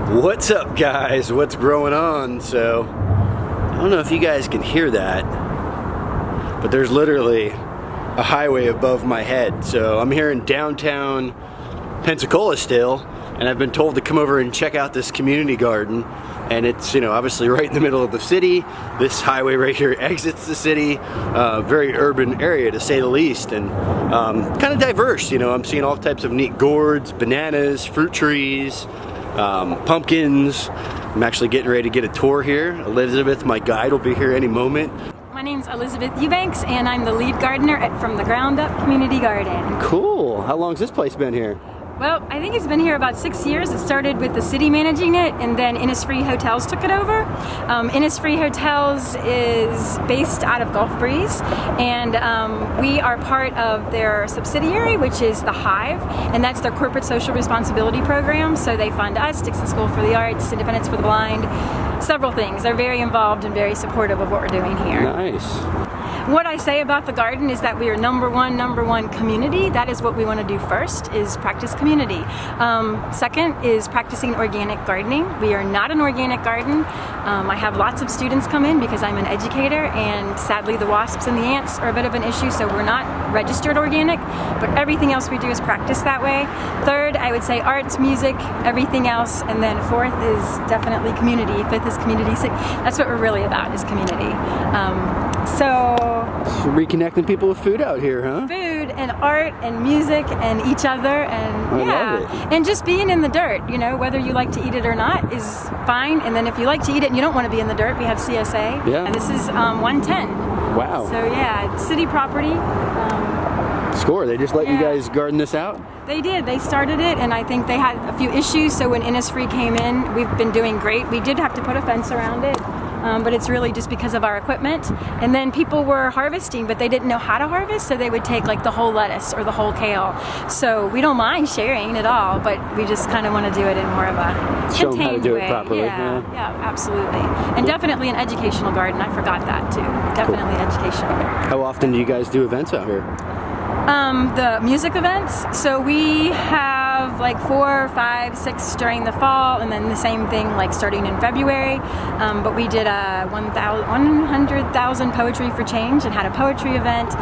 What's up, guys? What's growing on? So, I don't know if you guys can hear that, but there's literally a highway above my head. So I'm here in downtown Pensacola still, and I've been told to come over and check out this community garden. And it's, obviously right in the middle of the city. This highway right here exits the city. Very urban area, to say the least, and kind of diverse. I'm seeing all types of neat gourds, bananas, fruit trees, pumpkins. I'm actually getting ready to get a tour here. Elizabeth, my guide, will be here any moment. My name's Elizabeth Eubanks, and I'm the lead gardener at From the Ground Up Community Garden. Cool. How long's this place been here? Well, I think it's been here about 6 years. It started with the city managing it, and then Innisfree Hotels took it over. Innisfree Hotels is based out of Gulf Breeze, and we are part of their subsidiary, which is the Hive, and that's their corporate social responsibility program. So they fund us, Dixon School for the Arts, Independence for the Blind, several things. They're very involved and very supportive of what we're doing here. Nice. What I say about the garden is that we are number one community. That is what we want to do first, is practice community. Second is practicing organic gardening. We are not an organic garden. I have lots of students come in because I'm an educator, and sadly the wasps and the ants are a bit of an issue, so we're not registered organic, but everything else we do is practice that way. Third, I would say arts, music, everything else, and then fourth is definitely community. Fifth is community. That's what we're really about, is community. So reconnecting people with food out here, huh? Food and art and music and each other, and I love it. And just being in the dirt, whether you like to eat it or not is fine. And then if you like to eat it and you don't want to be in the dirt, we have CSA. Yeah. And this is 110. Wow. So yeah, it's city property. Score. They just let you guys garden this out? They did. They started it, and I think they had a few issues. So when Innisfree came in, we've been doing great. We did have to put a fence around it. But it's really just because of our equipment. And then people were harvesting, but they didn't know how to harvest, so they would take like the whole lettuce or the whole kale. So we don't mind sharing at all, but we just kind of want to do it in more of a Show them how to contained do way. it properly. Yeah, absolutely. And definitely an educational garden. I forgot that too. Definitely educational. How often do you guys do events out here? The music events, so we have like 4, 5, 6 during the fall, and then the same thing like starting in February. But we did a 100,000 Poetry for Change and had a poetry event.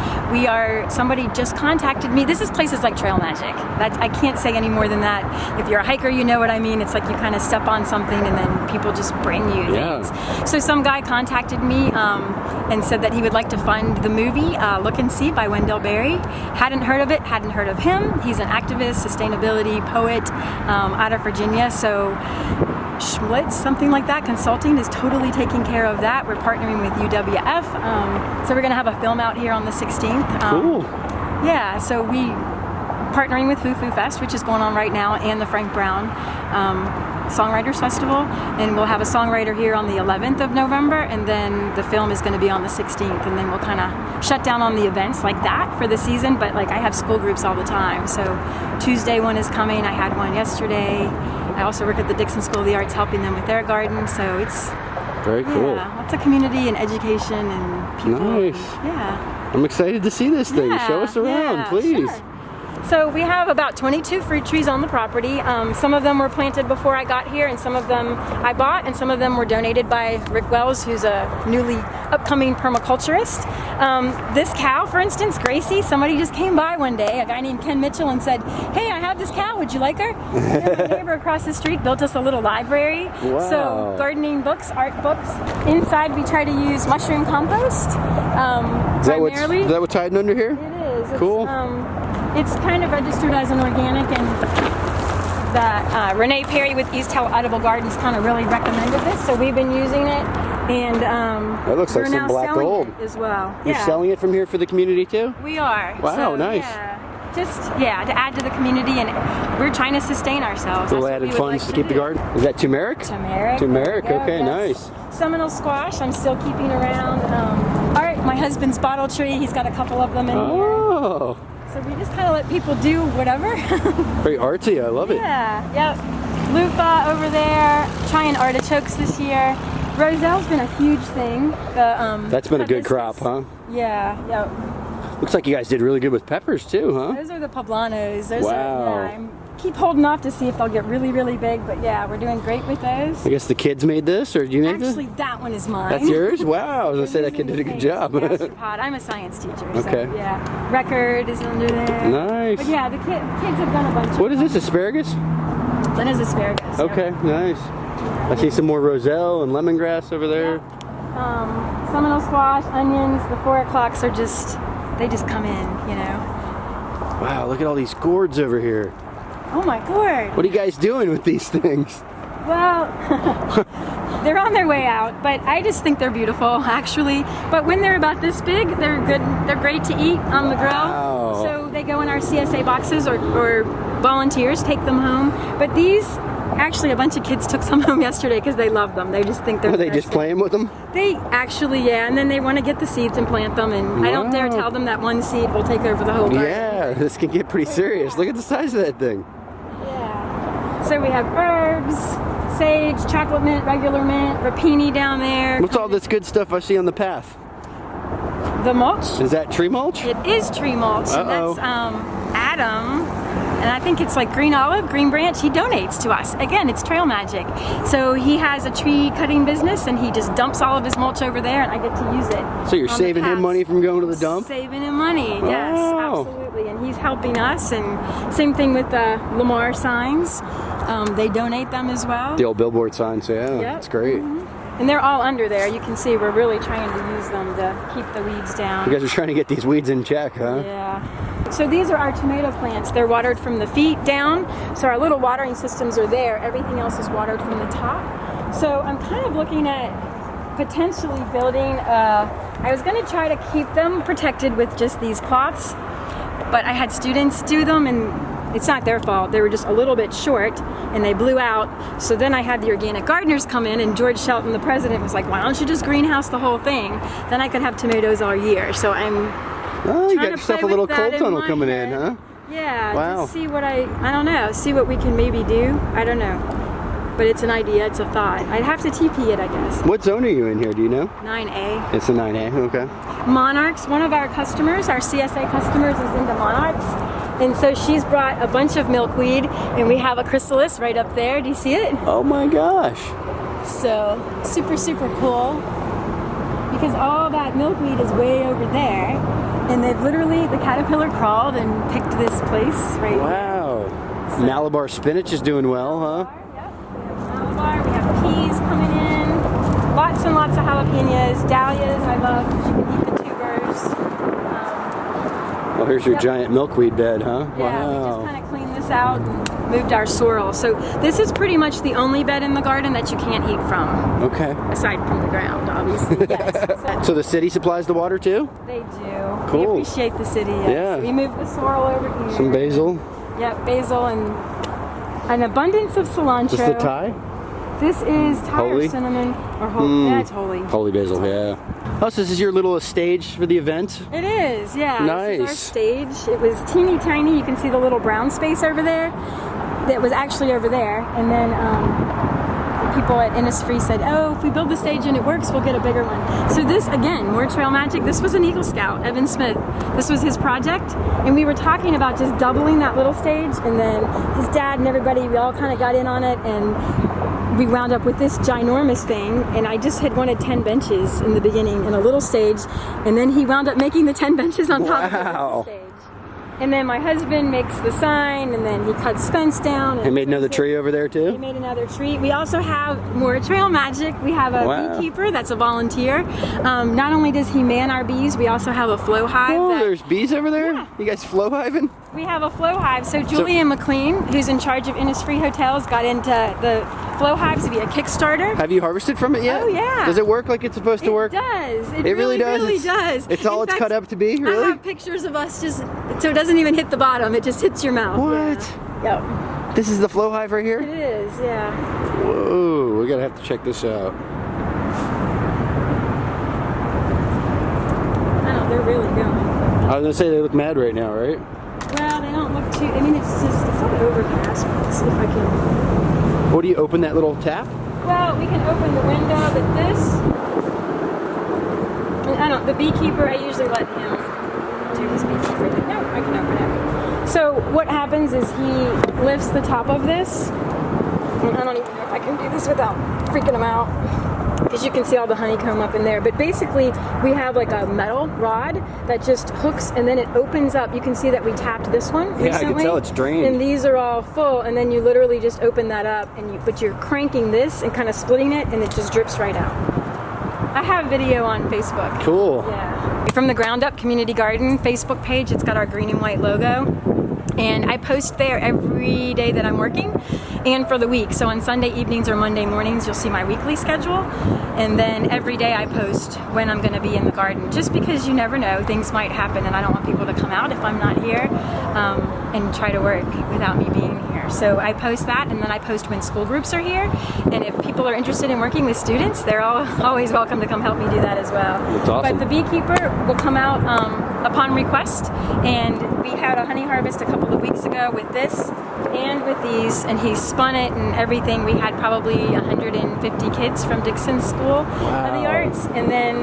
Somebody just contacted me. This is places like Trail Magic. I can't say any more than that. If you're a hiker, you know what I mean. It's like you kind of step on something and then people just bring you things. So some guy contacted me and said that he would like to fund the movie Look and See by Wendell Berry. Hadn't heard of it, hadn't heard of him. He's an activist, sustainability poet out of Virginia. So Schmlitz, something like that, Consulting is totally taking care of that. We're partnering with UWF. So we're gonna have a film out here on the 16th. Cool. Yeah, so we partnering with Foo Foo Fest, which is going on right now, and the Frank Brown Songwriters Festival, and we'll have a songwriter here on the 11th of November, and then the film is going to be on the 16th, and then we'll kind of shut down on the events like that for the season. But like I have school groups all the time, so Tuesday one is coming. I had one yesterday. I also work at the Dixon School of the Arts helping them with their garden, so it's very cool. Yeah, lots of community and education and people. Nice. Yeah. I'm excited to see this thing. Show us around, please. Sure. So we have about 22 fruit trees on the property. Some of them were planted before I got here, and some of them I bought, and some of them were donated by Rick Wells, who's a newly upcoming permaculturist. This cow, for instance, Gracie, somebody just came by one day, a guy named Ken Mitchell, and said, "Hey, I have this cow, would you like her?" And my neighbor across the street built us a little library. Wow. So gardening books, art books. Inside we try to use mushroom compost, primarily. Is that what's hiding under here? It is. Cool. It's kind of registered as an organic, and that Renee Perry with East Hill Edible Gardens kind of really recommended this, so we've been using it, and that looks like some black gold as well. You're selling it from here for the community too? We are. Wow, so, nice. Yeah, to add to the community, and we're trying to sustain ourselves. Little added funds to keep the garden. Is that turmeric? Turmeric. Okay, nice. Seminole squash, I'm still keeping around. Art, my husband's bottle tree, he's got a couple of them in here. So we just kind of let people do whatever. Very artsy, I love it. Yeah, yep. Loofah over there, trying artichokes this year. Roselle's been a huge thing. That's been a good crop, huh? Yeah, yep. Looks like you guys did really good with peppers too, huh? Those are the poblanos. Wow. I'm keep holding off to see if they'll get really, really big, but yeah, we're doing great with those. I guess the kids made this, or did you make this? Actually, that one is mine. That's yours? Wow, I was gonna say that kid did a good job. Gastropod. I'm a science teacher, Okay. so yeah. Record is under there. Nice. But yeah, the kids have done a bunch of What is this, asparagus? That is asparagus. Okay, nice. I see some more roselle and lemongrass over there. Seminole squash, onions, the 4 o'clocks are just, they just come in, you know. Wow, look at all these gourds over here. Oh my gourd. What are you guys doing with these things? Well, they're on their way out, but I just think they're beautiful, actually. But when they're about this big, they're good. They're great to eat on the grill. Wow. So they go in our CSA boxes, or volunteers take them home. But these, actually, a bunch of kids took some home yesterday because they love them. They just think they're. Are they just playing with them? They actually, yeah, and then they want to get the seeds and plant them. And I don't dare tell them that one seed will take over the whole garden. Yeah, this can get pretty serious. Look at the size of that thing. Yeah. So we have herbs, sage, chocolate mint, regular mint, rapini down there. What's all this good stuff I see on the path? The mulch? Is that tree mulch? It is tree mulch. And that's Adam, and I think it's like green olive, green branch. He donates to us. Again, it's trail magic. So he has a tree cutting business, and he just dumps all of his mulch over there, and I get to use it. So you're saving him money from going to the dump? Saving him money, yes, Wow. absolutely. And he's helping us, and same thing with the Lamar signs. They donate them as well. The old billboard signs, yeah, Yep. that's great. And they're all under there. You can see we're really trying to use them to keep the weeds down. You guys are trying to get these weeds in check, huh? Yeah. So these are our tomato plants. They're watered from the feet down. So our little watering systems are there. Everything else is watered from the top. So I'm kind of looking at potentially building, I was going to try to keep them protected with just these cloths, but I had students do them, and it's not their fault. They were just a little bit short and they blew out. So then I had the organic gardeners come in, and George Shelton, the president, was like, why don't you just greenhouse the whole thing? Then I could have tomatoes all year. So I'm You trying got to yourself play a little with cold that in tunnel my coming head. in, huh? Yeah, Wow. just see what I don't know, see what we can maybe do. I don't know. But it's an idea, it's a thought. I'd have to TP it, I guess. What zone are you in here, do you know? 9A. It's a 9A, okay. Monarchs, one of our customers, our CSA customers, is into monarchs. And so she's brought a bunch of milkweed, and we have a chrysalis right up there. Do you see it? Oh my gosh. So super, super cool. Because all that milkweed is way over there. And they've literally, the caterpillar crawled and picked this place right here. Wow. Malabar spinach is doing well, huh? Yep. We have Malabar, we have peas coming in. Lots and lots of jalapenos, dahlias, I love, because you can eat the tubers. Well, here's your giant milkweed bed, huh? Yeah, we Wow. just kind of cleaned this out and moved our sorrel. So this is pretty much the only bed in the garden that you can't eat from, Okay. aside from the ground, obviously. Yes. So the city supplies the water too? They do. Cool. We appreciate the city. Yes. Yeah. We moved the sorrel over here. Some basil. Yep, basil and an abundance of cilantro. Is this the Thai? This is Thai Holy? or cinnamon or holy. Yeah, it's holy. Holy basil, yeah. Oh, so this is your little stage for the event? It is, yeah. Nice. This is our stage. It was teeny tiny. You can see the little brown space over there. That was actually over there. And then the people at Innisfree said, oh, if we build the stage and it works, we'll get a bigger one. So this, again, more trail magic. This was an Eagle Scout, Evan Smith. This was his project. And we were talking about just doubling that little stage. And then his dad and everybody, we all kind of got in on it. And we wound up with this ginormous thing, and I just had wanted 10 benches in the beginning in a little stage, and then he wound up making the 10 benches on top of the little stage. And then my husband makes the sign, and then he cuts fence down. And He made another tree over there He too? made another tree. We also have more trail magic. We have a beekeeper that's a volunteer. Not only does he man our bees, we also have a flow hive. Oh, there's bees over there? Yeah. You guys flow hiving? We have a flow hive. So Julian McLean, who's in charge of Innisfree Hotels, got into the flow hives via Kickstarter. Have you harvested from it yet? Oh, yeah. Does it work like it's supposed to work? It does. It really does? Really does. It's all In it's fact, cut up to be, really? I have pictures of us just, so it doesn't even hit the bottom. It just hits your mouth. What? Yeah. Yep. This is the flow hive right It here? is, yeah. Whoa, we gotta have to check this out. I know, they're really going. I was gonna say they look mad right now, right? Well, they don't look too, I mean, it's not overcast, but let's see if I can. What do you open that little tap? Well, we can open the window, but this, I don't, the beekeeper, I usually let him to this beekeeper thing. No, I can open it. So what happens is he lifts the top of this. And I don't even know if I can do this without freaking him out, because you can see all the honeycomb up in there. But basically, we have like a metal rod that just hooks, and then it opens up. You can see that we tapped this one recently. Yeah, I can tell it's drained. And these are all full, and then you literally just open that up, but you're cranking this and kind of splitting it, and it just drips right out. I have video on Facebook. Cool. Yeah. From the Ground Up Community Garden Facebook page, it's got our green and white logo. And I post there every day that I'm working and for the week. So on Sunday evenings or Monday mornings, you'll see my weekly schedule. And then every day I post when I'm going to be in the garden, just because you never know, things might happen, and I don't want people to come out if I'm not here and try to work without me being here. So I post that, and then I post when school groups are here. And if people are interested in working with students, they're always welcome to come help me do that as well. That's awesome. But the beekeeper will come out upon request, and we had a honey harvest a couple of weeks ago with this and with these, and he spun it and everything. We had probably 150 kids from Dixon School of the Arts, and then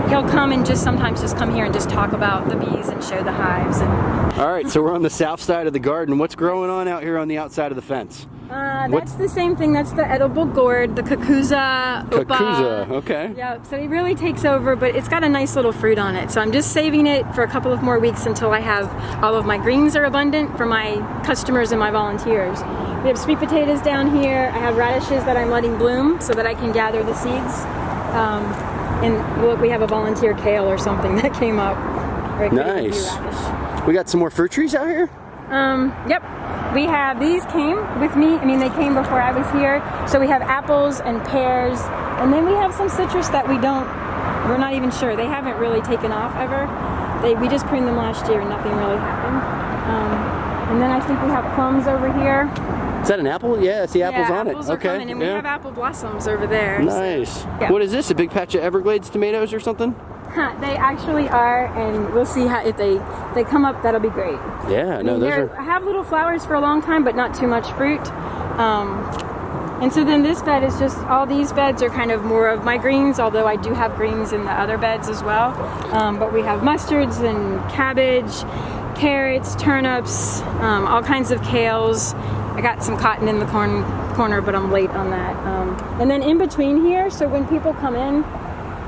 he'll come and sometimes come here and just talk about the bees and show the hives. All right, so we're on the south side of the garden. What's growing on out here on the outside of the fence? That's the same thing. That's the edible gourd, the Kakuza upa. Kakuza, okay. Yeah, so it really takes over, but it's got a nice little fruit on it. So I'm just saving it for a couple of more weeks until I have all of my greens are abundant for my customers and my volunteers. We have sweet potatoes down here. I have radishes that I'm letting bloom so that I can gather the seeds. And look, we have a volunteer kale or something that came up. Nice. We got some more fruit trees out here? Yep. We have, these came with me. I mean, they came before I was here. So we have apples and pears, and then we have some citrus that we're not even sure. They haven't really taken off ever. We just pruned them last year and nothing really happened. And then I think we have plums over here. Is that an apple? Yeah, I see apples on it. Apples are coming, and we have apple blossoms over there. Nice. So, yeah. What is this, a big patch of Everglades tomatoes or something? They actually are, and we'll see how if they come up. That'll be great. Yeah, I have little flowers for a long time, but not too much fruit. And so then this bed is just, all these beds are kind of more of my greens, although I do have greens in the other beds as well. But we have mustards and cabbage, carrots, turnips, all kinds of kales. I got some cotton in the corner, but I'm late on that. And then in between here, so when people come in,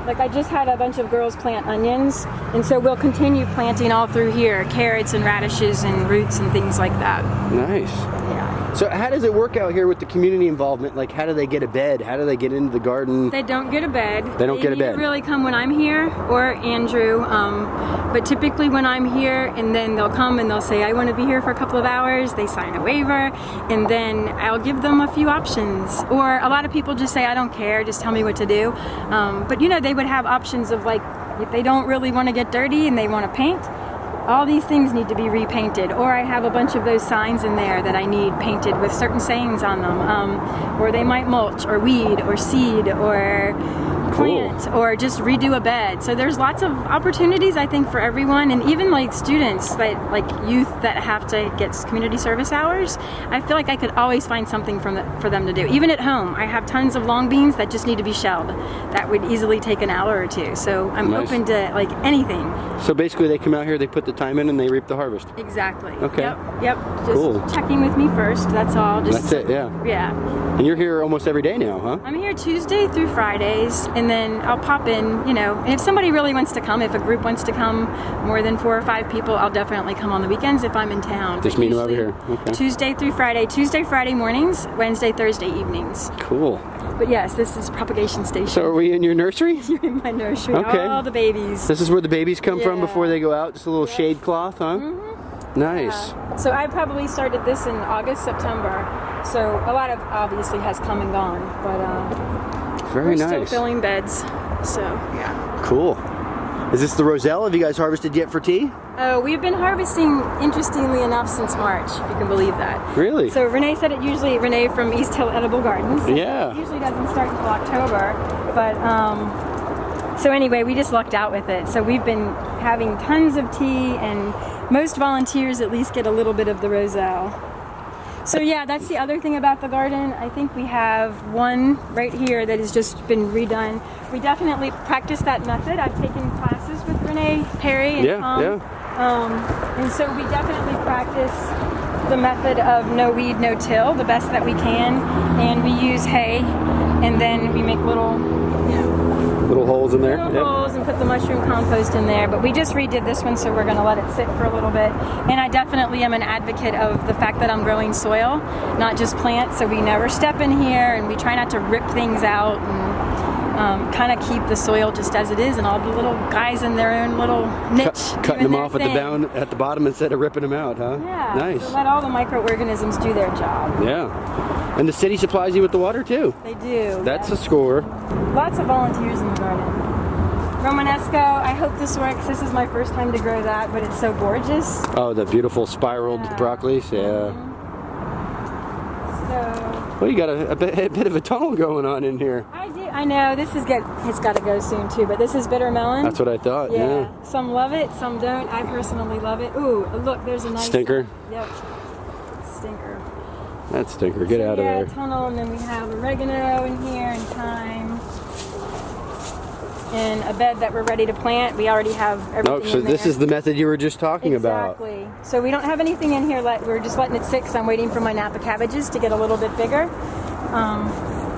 like I just had a bunch of girls plant onions, and so we'll continue planting all through here, carrots and radishes and roots and things like that. Nice. Yeah. So how does it work out here with the community involvement? Like, how do they get a bed? How do they get into the garden? They don't get a bed. They don't get a bed. They really come when I'm here, or Andrew. But typically when I'm here, and then they'll come and they'll say, I want to be here for a couple of hours. They sign a waiver, and then I'll give them a few options. Or a lot of people just say, I don't care, just tell me what to do. But you know, they would have options of, like, if they don't really want to get dirty and they want to paint, all these things need to be repainted. Or I have a bunch of those signs in there that I need painted with certain sayings on them. Or they might mulch, or weed, or seed, or plant, or just redo a bed. So there's lots of opportunities, I think, for everyone, and even like students, that like youth that have to get community service hours. I feel like I could always find something for them to do. Even at home, I have tons of long beans that just need to be shelled. That would easily take an hour or two. So I'm open to like anything. So basically, they come out here, they put the time in, and they reap the harvest. Exactly. Okay. Yep. Just checking with me first. That's all. That's it. Yeah. Yeah. And you're here almost every day now, huh? I'm here Tuesday through Fridays, and then I'll pop in, you know, and if somebody really wants to come, if a group wants to come, more than 4 or 5 people, I'll definitely come on the weekends if I'm in town. Just meet them over here. Okay. Tuesday through Friday. Tuesday, Friday mornings, Wednesday, Thursday evenings. Cool. But yes, this is propagation station. So are we in your nursery? You're in my nursery. Okay. All the babies. This is where the babies come from before they go out? Just a little shade cloth, huh? Mm-hmm. Nice. So I probably started this in August, September. So a lot of obviously has come and gone, but very nice. Still filling beds. So yeah. Cool. Is this the roselle? Have you guys harvested yet for tea? Oh, we've been harvesting, interestingly enough, since March, if you can believe that. Really? So Renee said Renee from East Hill Edible Gardens. Yeah. It usually doesn't start until October, but so anyway, we just lucked out with it. So we've been having tons of tea, and most volunteers at least get a little bit of the roselle. So yeah, that's the other thing about the garden. I think we have one right here that has just been redone. We definitely practice that method. I've taken classes with Renee, Perry, and Tom. And so we definitely practice the method of no weed, no till the best that we can. And we use hay, and then we make little, little holes in there. Little holes and put the mushroom compost in there. But we just redid this one, so we're going to let it sit for a little bit. And I definitely am an advocate of the fact that I'm growing soil, not just plants. So we never step in here, and we try not to rip things out, and kind of keep the soil just as it is, and all the little guys in their own little niche. Cutting them off at the bottom instead of ripping them out, huh? Yeah. Nice. So let all the microorganisms do their job. Yeah. And the city supplies you with the water too. They do. That's a score. Lots of volunteers in the garden. Romanesco, I hope this works. This is my first time to grow that, but it's so gorgeous. Oh, the beautiful spiraled broccolis, yeah. So, well, you got a bit of a tunnel going on in here. I do. I know. This is good. It's got to go soon too, but this is bitter melon. That's what I thought. Yeah. Some love it, some don't. I personally love it. Ooh, look, there's a nice stinker. Yep. Stinker. That stinker. Get out of there. Tunnel, and then we have oregano in here and thyme. And a bed that we're ready to plant. We already have everything so in there. This is the method you were just talking about. Exactly. So we don't have anything in here. We're just letting it sit because I'm waiting for my Napa cabbages to get a little bit bigger.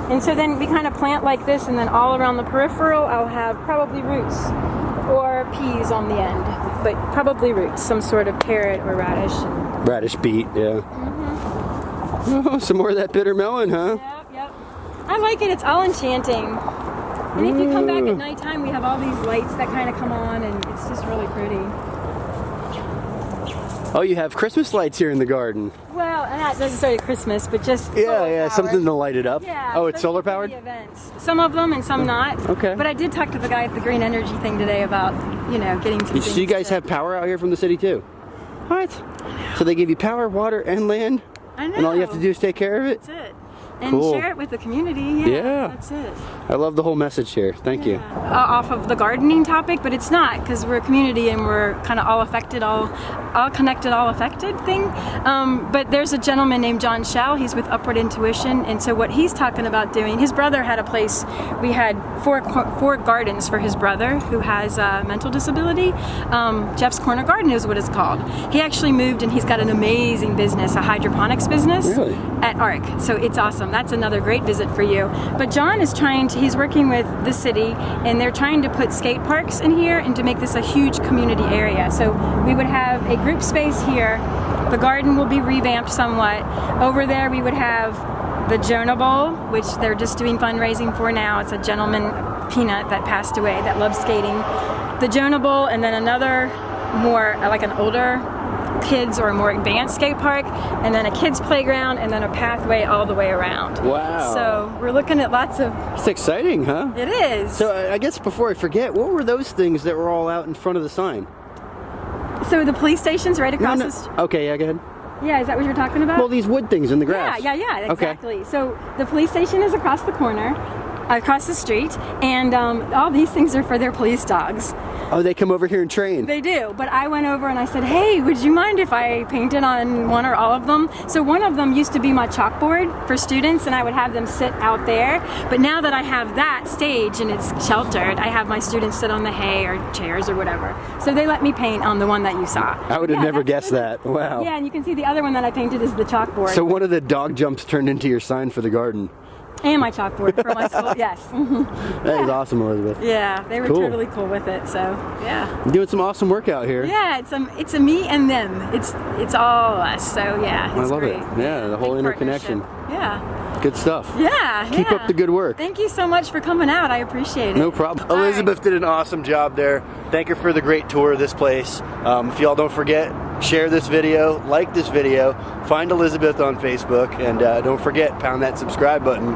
And so then we kind of plant like this, and then all around the peripheral I'll have probably roots or peas on the end, but probably roots, some sort of carrot or radish. Radish beet, yeah. Oh, some more of that bitter melon, huh? Yep. I like it. It's all enchanting. And if you come back at nighttime, we have all these lights that kind of come on, and it's just really pretty. Oh, you have Christmas lights here in the garden. Well, not necessarily Christmas, but just yeah, something to light it up. Yeah. Oh, it's solar powered? The events. Some of them and some not. Okay. But I did talk to the guy at the green energy thing today about, getting some So you guys have power out here from the city too? What? So they give you power, water, and land? I know. And all you have to do is take care of it? That's it. And cool. share it with the community. Yeah. That's it. I love the whole message here. Thank you. Off of the gardening topic, but it's not, because we're a community and we're kind of all affected, all connected, all affected thing. But there's a gentleman named John Shell. He's with Upward Intuition, and so what he's talking about doing, his brother had a place. We had four gardens for his brother who has a mental disability. Jeff's Corner Garden is what it's called. He actually moved, and he's got an amazing business, a hydroponics business. Really? At ARC. So it's awesome. That's another great visit for you. But John is he's working with the city, and they're trying to put skate parks in here and to make this a huge community area. So we would have a group space here. The garden will be revamped somewhat. Over there we would have the Jonah Bowl, which they're just doing fundraising for now. It's a gentleman, Peanut, that passed away that loved skating. The Jonah Bowl, and then another more like an older kids or a more advanced skate park, and then a kids playground, and then a pathway all the way around. Wow. So we're looking at lots of... It's exciting, huh? It is. So I guess before I forget, what were those things that were all out in front of the sign? So the police station's right across the street. Okay, yeah, go ahead. Yeah, is that what you're talking about? Well, these wood things in the grass. Yeah, exactly. Okay. So the police station is across the corner, across the street, and all these things are for their police dogs. Oh, they come over here and train. They do, but I went over and I said, hey, would you mind if I painted on one or all of them? So one of them used to be my chalkboard for students, and I would have them sit out there. But now that I have that stage and it's sheltered, I have my students sit on the hay or chairs or whatever. So they let me paint on the one that you saw. I would have never guessed that. Wow. Yeah, and you can see the other one that I painted is the chalkboard. So one of the dog jumps turned into your sign for the garden. And my chalkboard for my school, yes. That is awesome, Elizabeth. Yeah, they were totally cool with it, so yeah. You're doing some awesome work out here. Yeah, it's a me and them. It's all us, so yeah, it's I love great. it. Yeah, the whole interconnection. Yeah. Good stuff. Yeah, Keep up the good work. Thank you so much for coming out. I appreciate it. No problem. Elizabeth did an awesome job there. Thank her for the great tour of this place. If y'all don't forget, share this video, like this video, find Elizabeth on Facebook, and don't forget, pound that subscribe button.